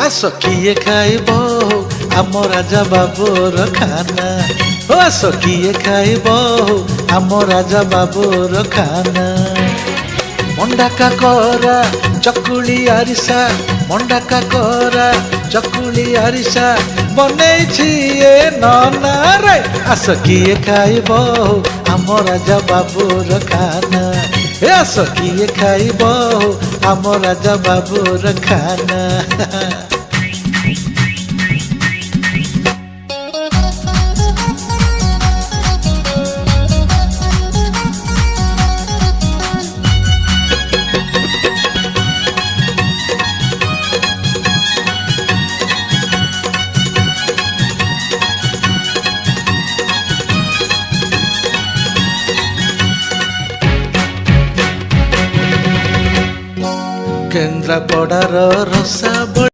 ଆସ କିଏ ଖାଇବ ଆମ ରାଜା ବାବୁର ଖାନା। ଓ ଆସ କିଏ ଖାଇବ ଆମ ରାଜା ବାବୁର ଖାନା। ମଣ୍ଡା କାକରା ଚକୁଳି ଆରିସା, ମଣ୍ଡା କାକରା ଚକୁଳି ଆରିସା ବନେଇଛି ଏ ନନା ରେ। ଆସ କିଏ ଖାଇବ ଆମ ରାଜା ବାବୁର ଖାନା। ଏ ଆସ କିଏ ଖାଇବ ଆମ ରାଜା ବାବୁର ଖାନା। କେନ୍ଦ୍ରାପଡ଼ାର